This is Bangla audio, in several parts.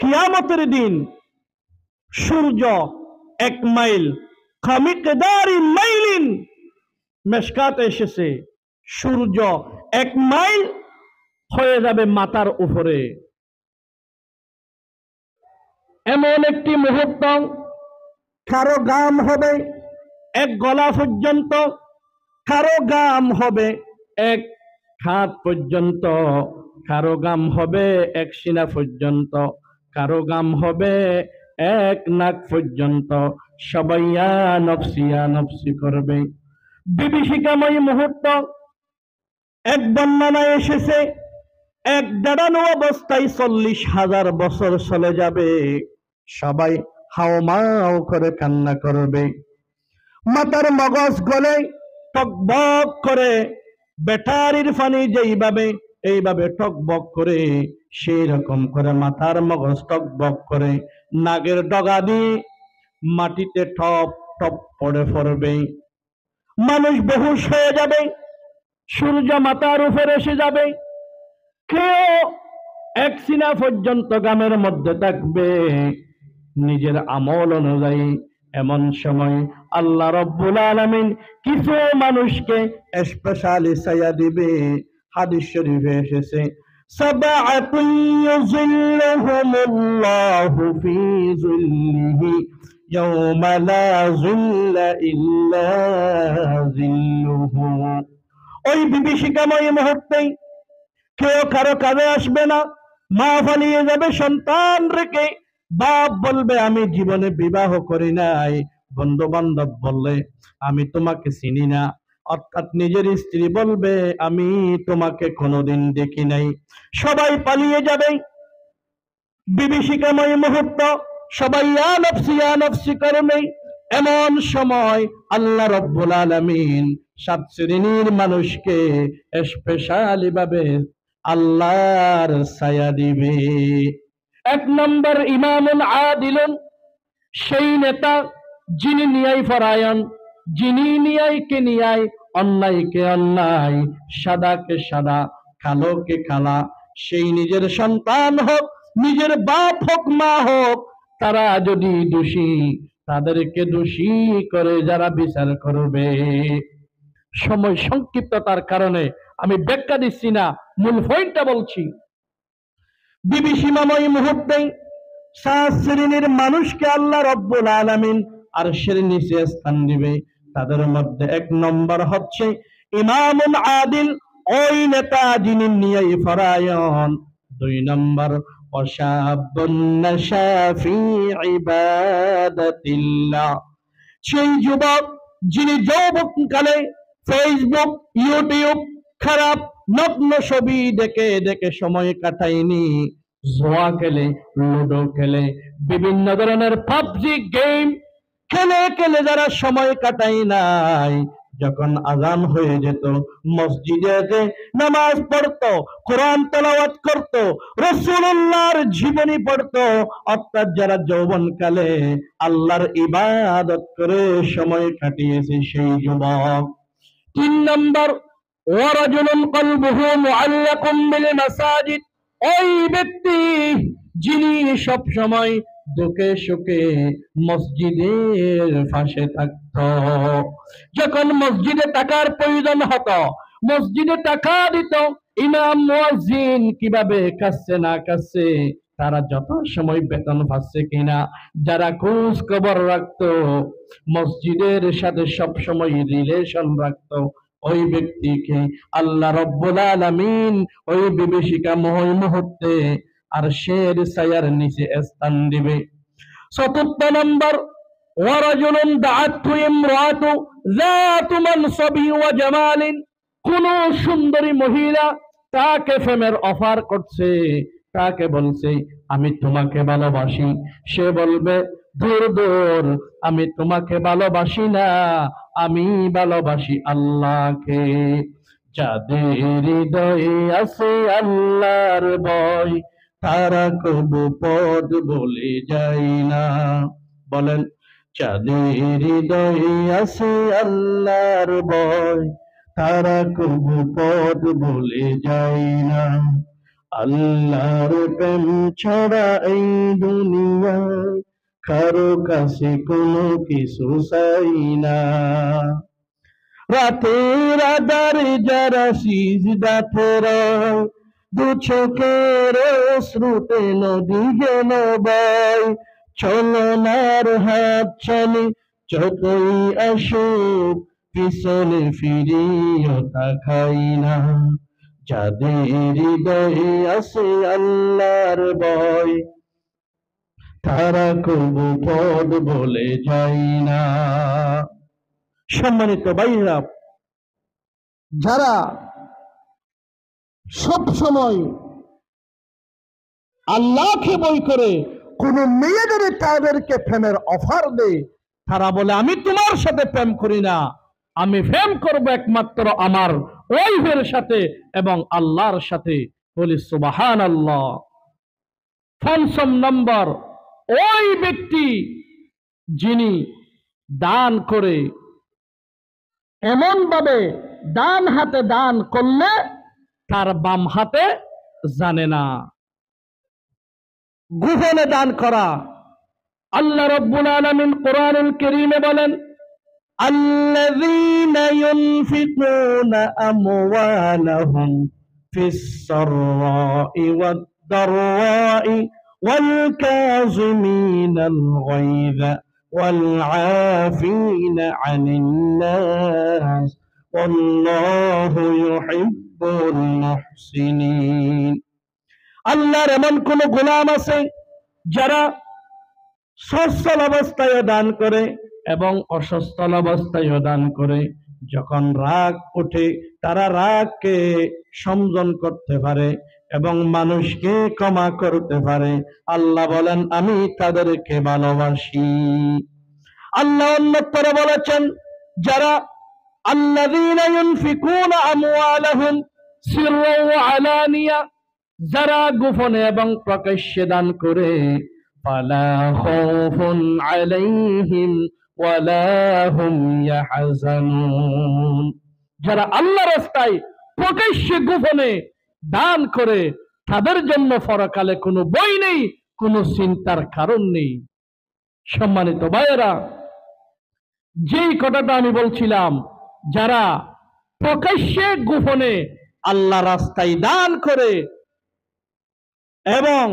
কিয়ামতের দিন সূর্য 1 মাইল, কামিকদারি মাইলিন, মেশকাতে এসেছে, সূর্য 1 মাইল হয়ে যাবে মাথার উপরে। এমন একটি মুহূর্ত, কারো গাম হবে 1 গলা পর্যন্ত, কারো গাম হবে 1 হাত পর্যন্ত, কারো গাম হবে 1 সিনা পর্যন্ত, কারো গাম হবে 1 নাক পর্যন্ত। সবাই ইয়া নফসি করবে। বিভীষিকাময় মুহূর্ত। এক বর্ণনায় এসেছে, এক দাঁড়ানো অবস্থায় 40,000 বছর চলে যাবে। সবাই হাওমাও করে কান্না করবে। মাথার মগজ গলে টকবক করে, ব্যাটারির পানি যেইভাবে এইভাবে টকবক করে, সেই রকম করে মাথার মগজ টকবক করে, নাগের ডগা দিয়ে মাটিতে টপ টপ পড়ে পড়বে। মানুষ বেহুশ হয়ে যাবে, সূর্য মাথার উপরে এসে যাবে। কেউ 1 সিনা পর্যন্ত গামের মধ্যে থাকবে নিজের আমল অনুযায়ী। এমন সময় আল্লাহ রাব্বুল আলামিন কিছু মানুষকে স্পেশালি ছায়া দিবে। হাদিস শরীফে এসেছে, সাবআতুন ইউযিল্লুহুমুল্লাহু ফি যিল্লিহি ইয়াওমা লা যিল্লা ইল্লা যিল্লুহু। ওই বিভীষিকাময় মুহূর্তেই কেউ কারো কাজে আসবে না। মা পালিয়ে যাবে সন্তান রেখে। বাপ বলবে আমি জীবনে বিবাহ করি নাই। বন্ধু বান্ধব বললে আমি তোমাকে চিনি না। অর্থাৎ নিজের স্ত্রী বলবে আমি তোমাকে কোনোদিন দেখি নাই। সবাই পালিয়ে যাবে। বিভীষিকাময় মুহূর্ত, সবাই ইয়া নফসি করবে। এমন সময় আল্লাহ রাব্বুল আলামিন 7 শ্রেণীর মানুষকে স্পেশালি ভাবে আল্লাহর ছায়া দিবে। 1 নম্বর ইমামুল আদিলুন, সেই নেতা যিনি ন্যায় পরায়ণ, যিনি ন্যায়কে ন্যায়, অন্যায়কে অন্যায়, সাদাকে সাদা, কালোকে কালা। সেই নিজের সন্তান হোক, নিজের বাপ হোক, মা হোক, তারা যদি দোষী, তাদেরকে দোষী করে যারা বিচার করবে। সময় সংক্ষিপ্ততার কারণে আমি ব্যাখ্যা দিচ্ছি না, মূল পয়েন্টটা বলছি। বিভীষিকাময় মুহূর্তে 7 শ্রেণীর মানুষকে আল্লাহ রাব্বুল আলামিন আরশের নিচে স্থান দিবে। তাদের মধ্যে 1 নম্বর হচ্ছে ইমামুল আদিল, ওই নেতা যিনি ন্যায় পরায়ণ। 2 নম্বর ওয়াশাবুন নাশা ফি ইবাদাতিল্লাহ, সেই যুবক যিনি যৌবনকালে ফেসবুক, ইউটিউব, খারাপ নগ্ন ছবি দেখে দেখে সময় কাটায়নি, জুয়া খেলে, লুডো খেলে, বিভিন্ন ধরনের পাবজি গেম খেলে খেলে যারা সময় কাটায় নাই। যখন আজান হয়ে যেত মসজিদে নামাজ পড়তো, কোরআন তেলাওয়াত করতো, রাসূলুল্লাহর জীবনী পড়তো। অর্থাৎ যারা যৌবনকালে আল্লাহর ইবাদত করে সময় কাটিয়েছে সেই যুবক। 3 নম্বর ওয়ারাজুলুন কলবুহু মুআল্লাকুম বিল মাসাজিদ, ওই ব্যক্তি যিনি সব সময় দুঃখে সুখে মসজিদের পাশে থাকত। যখন মসজিদে টাকার প্রয়োজন হতো মসজিদে টাকা দিত। ইমাম মুয়াজ্জিন কিভাবে কাছে না কাছে, তারা যত সময় বেতন পাচ্ছে কিনা, যারা খোঁজ খবর রাখতো, মসজিদের সাথে সব সময় রিলেশন রাখতো, ওই ব্যক্তিকে আল্লাহ রাব্বুল আলামিন ওই বিভীষিকাময় মুহূর্তে আরশের ছায়ার নিচে স্থান দিবে। 4 নম্বর ওয়ারাজুলুন দাআতহু ইমরাতু যাতু মানসাবি ওয়া জামালিন, কোন সুন্দরী মহিলা তাকে প্রেমের অফার করছে, তাকে বলছে আমি তোমাকে ভালোবাসি। সে বলবে দূর দূর, আমি তোমাকে ভালোবাসি না, আমি ভালোবাসি আল্লাহকে। যাদের হৃদয়ে আছে আল্লাহর ভয়, তারা কবু পদ বলে যায় না। বলেন, যাদের হৃদয়ে আছে আল্লাহর ভয়, তারা কবু পদ বলে যায় না। আল্লাহর প্রেম ছাড়া এই দুনিয়ায় কারো কাছে কোনো কিছু চাই না। রাতের আধারে যারা সিজদাতে রয়, দু চোখের শ্রুতে নদী গেল বয়, চলনার হাত চলে যতই আসুক, পিছনে ফিরিও তাকাই না। যাদের হৃদয়ে আছে আল্লাহর ভয়, তারা কবু পদ বলে যায় না। সম্মানিত ভাইরা, যারা সব সময় আল্লাহকে ভয় করে কোন মেয়েদের তাদেরকে প্রেমের অফার দেয়, তারা বলে আমি তোমার সাথে প্রেম করি না, আমি প্রেম করব একমাত্র আমার ওয়াইফের সাথে এবং আল্লাহর সাথে। বলি সুবহানাল্লাহ। পঞ্চম নম্বর, ওই ব্যক্তি যিনি দান করে এমন ভাবে ডান হাতে দান করলে তার বাম হাতে জানে না। গোপনে দান করা। আল্লাহ রাব্বুল আলামিন কোরআনুল কারীমে বলেন, আল্লাযীনা ইউনফিকুনা আমওয়ালাহুম ফিস সাররাই ওয়াদ দাররাই ওয়াল কাযিমিনাল গায়যা ওয়াল আফিনা আনিন নাস ওয়াল্লাহু ইউহিব্বুল মুহসিনিন। আল্লাহর এমন কোন গোলাম আছে যারা সচ্ছল অবস্থায় দান করে এবং অসচ্ছল অবস্থায় দান করে। যখন রাগ ওঠে তারা রাগকে সংযম করতে পারে এবং মানুষকে ক্ষমা করতে পারে। আল্লাহ বলেন আমি তাদেরকে ভালোবাসি। আল্লাহ অন্যত্র বলেছেন, যারা আল্লাযীনা ইউনফিকুনা আমওয়ালাহুম সিররান ওয়া আলানিয়া, যারা গোপনে এবং প্রকাশ্যে দান করে, ফালা খাউফুন আলাইহিম ওয়ালা হুম ইয়াহজানুন, যারা আল্লাহর রাস্তায় প্রকাশ্যে গোপনে দান করে তাদের জন্য পরকালে কোনো ভয় নেই, কোনো চিন্তার কারণ নেই। সম্মানিত ভাইয়েরা, যেই কথাটা আমি বলছিলাম, যারা প্রকাশ্যে গোপনে আল্লাহ রাস্তায় দান করে এবং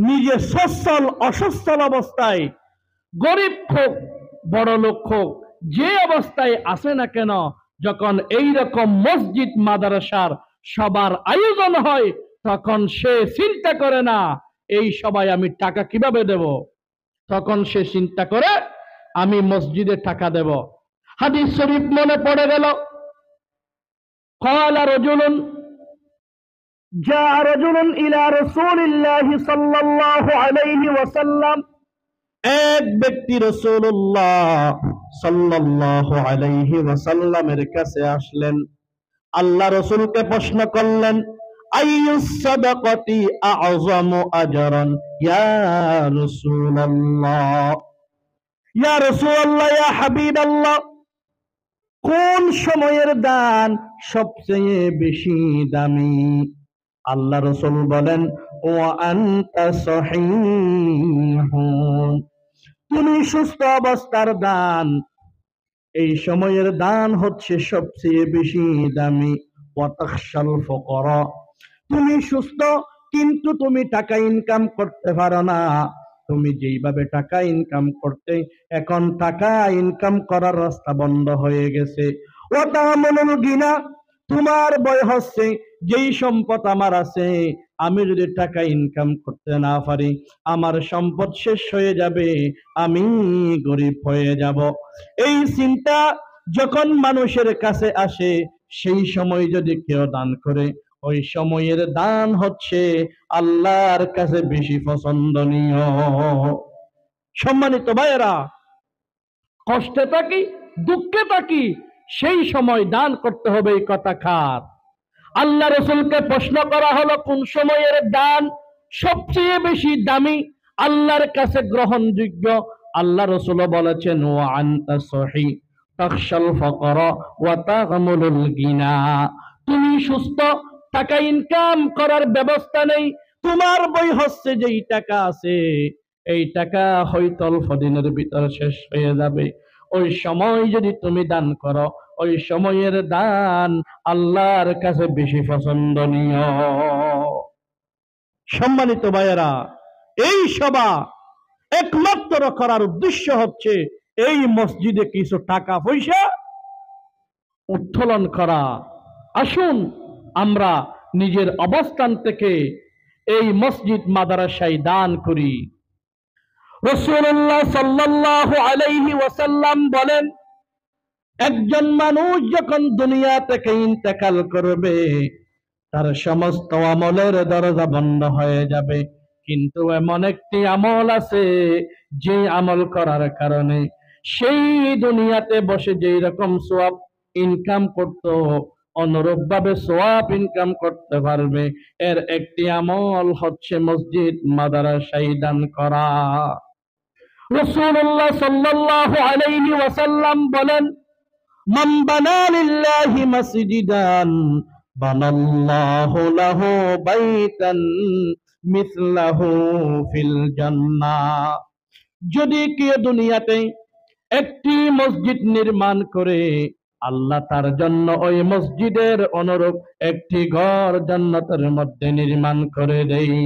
নিজে সচ্ছল অসচ্ছল অবস্থায়, গরিব হোক বড় লোক হোক, যে অবস্থায় আসে না কেন, যখন এই রকম মসজিদ মাদ্রাসার সবার আয়োজন হয় তখন সে চিন্তা করে না এই সবাই আমি টাকা কিভাবে দেব, তখন সে চিন্তা করে আমি মসজিদে টাকা দেব। হাদিস শরীফ মনে পড়ে গেল, قال رجل جاء رجل إلى رسول الله صلى الله عليه وسلم, এক ব্যক্তি রাসূলুল্লাহ সাল্লাল্লাহু আলাইহি ওয়াসাল্লামের কাছে আসলেন। আল্লাহ রাসূলকে প্রশ্ন করলেন, আইয়ুস সাদাকাতি আ'যামু আজরান ইয়া রাসূলুল্লাহ, ইয়া রাসূলুল্লাহ, ইয়া হাবিবাল্লাহ, কোন সময়ের দান সবচেয়ে বেশি দামি? আল্লাহ রাসূল বলেন, ওয়া আনতা সহিহুন, তুমি সুস্থ অবস্থার দান, এই সময়ের দান হচ্ছে সবচেয়ে বেশি দামি। ওয়া তাখশাল ফুকারা, তুমি সুস্থ কিন্তু তুমি টাকা ইনকাম করতে পারো না, তুমি যেইভাবে টাকা ইনকাম করতে, এখন টাকা ইনকাম করার রাস্তা বন্ধ হয়ে গেছে। ওয়া তা'মানুল গিনা, তোমার ভয় হচ্ছে যেই সম্পদ আমার আছে, আমি যদি টাকা ইনকাম করতে না পারি আমার সম্পদ শেষ হয়ে যাবে, আমি গরিব হয়ে যাব। এই চিন্তা যখন মানুষের কাছে আসে, সেই সময় যদি কেউ দান করে, ওই সময়ের দান হচ্ছে আল্লাহর কাছে বেশি পছন্দনীয়। সম্মানিত ভাইয়েরা, কষ্টে থাকি দুঃখে থাকি সেই সময় দান করতে হবে, এই কথা খার। আল্লাহ রাসূলকে প্রশ্ন করা হলো কোন সময়ের দান সবচেয়ে বেশি দামি, আল্লাহর কাছে গ্রহণযোগ্য? আল্লাহ রাসূল বলেছেন, ওয়া আনতা সহি তাখশাল ফাকরা ওয়া তাগমুলুল গিনা, তুমি সুস্থ টাকা ইনকাম করার ব্যবস্থা নেই, তোমার বই হচ্ছে যেই টাকা আছে এই টাকা হয়তো অল্প দিনের ভিতর শেষ হয়ে যাবে। ওই সময় যদি তুমি দান করো, ওই সময়ের দান আল্লাহর কাছে বেশি পছন্দনীয়। সম্মানিত ভাইয়েরা, এই সভা একমাত্র করার উদ্দেশ্য হচ্ছে এই মসজিদে কিছু টাকা পয়সা উত্তোলন করা। আসুন আমরা নিজের অবস্থান থেকে এই মসজিদ মাদ্রাসায় দান করি। রাসূলুল্লাহ সাল্লাল্লাহু আলাইহি ওয়াসাল্লাম বলেন, একজন মানুষ যখন দুনিয়া থেকে ইন্তেকাল করবে তার সমস্ত আমলের দরজা বন্ধ হয়ে যাবে, কিন্তু এমন একটি আমল আছে যে আমল করার কারণে সেই দুনিয়াতে বসে যেই রকম সওয়াব ইনকাম করত অনুরূপ ভাবে সওয়াব ইনকাম করতে পারবে। এর একটি আমল হচ্ছে মসজিদ মাদ্রাসায় দান করা। রাসূলুল্লাহ সাল্লাল্লাহু আলাইহি ওয়াসাল্লাম বলেন, মান বানা লিল্লাহি মাসজিদান বানাল্লাহু লাহু বাইতান মিসলাহু ফিল জান্নাহ। যদি কেউ দুনিয়াতে একটি মসজিদ নির্মাণ করে, আল্লাহ তার জন্য ওই মসজিদের অনুরূপ একটি ঘর জান্নাতের মধ্যে নির্মাণ করে দেয়।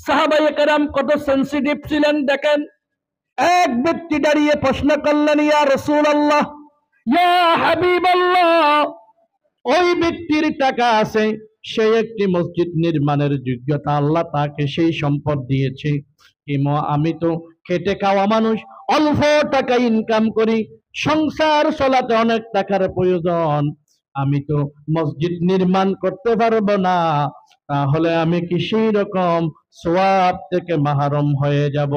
সাহাবায়ে কেরাম কত সেনসিটিভ ছিলেন দেখেন। এক ব্যক্তি দাঁড়িয়ে প্রশ্ন করলেন, ইয়া রাসূলুল্লাহ, ইয়া হাবিবাল্লাহ, ওই ব্যক্তির টাকা আছে, সে একটি মসজিদ নির্মাণের যোগ্যতা, আল্লাহ তাকে সেই সম্পদ দিয়েছে, কিন্তু আমি তো খেটে খাওয়া মানুষ, অল্প টাকা ইনকাম করি, সংসার চলাতে অনেক টাকার প্রয়োজন, আমি তো মসজিদ নির্মাণ করতে পারবো না, তাহলে আমি কি সেই রকম সওয়াব থেকে মাহরুম হয়ে যাব?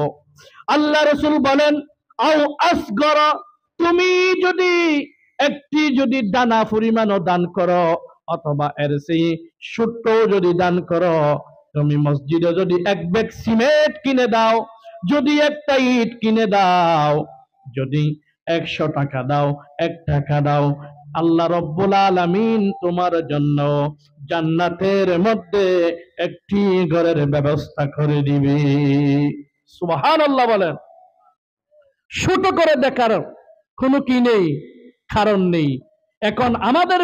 আল্লাহ রাসূল বলেন, আও আসগরা, তুমি যদি একটি যদি দানা পরিমাণও দান করো, অথবা এর সেই ছোট্ট যদি দান করো, তুমি মসজিদে যদি এক ব্যাগ সিমেন্ট কিনে দাও, যদি একটা ইট কিনে দাও, যদি 100 টাকা দাও, 1 টাকা দাও, আল্লাহ রব্বুল আলামিন তোমার জন্য জান্নাতের মধ্যে একটি ঘরের ব্যবস্থা করে দিবে। সুবহানাল্লাহ বলেন। ছোট করে দেখার কোনো কি নেই, কারণ নেই। এখন আমাদের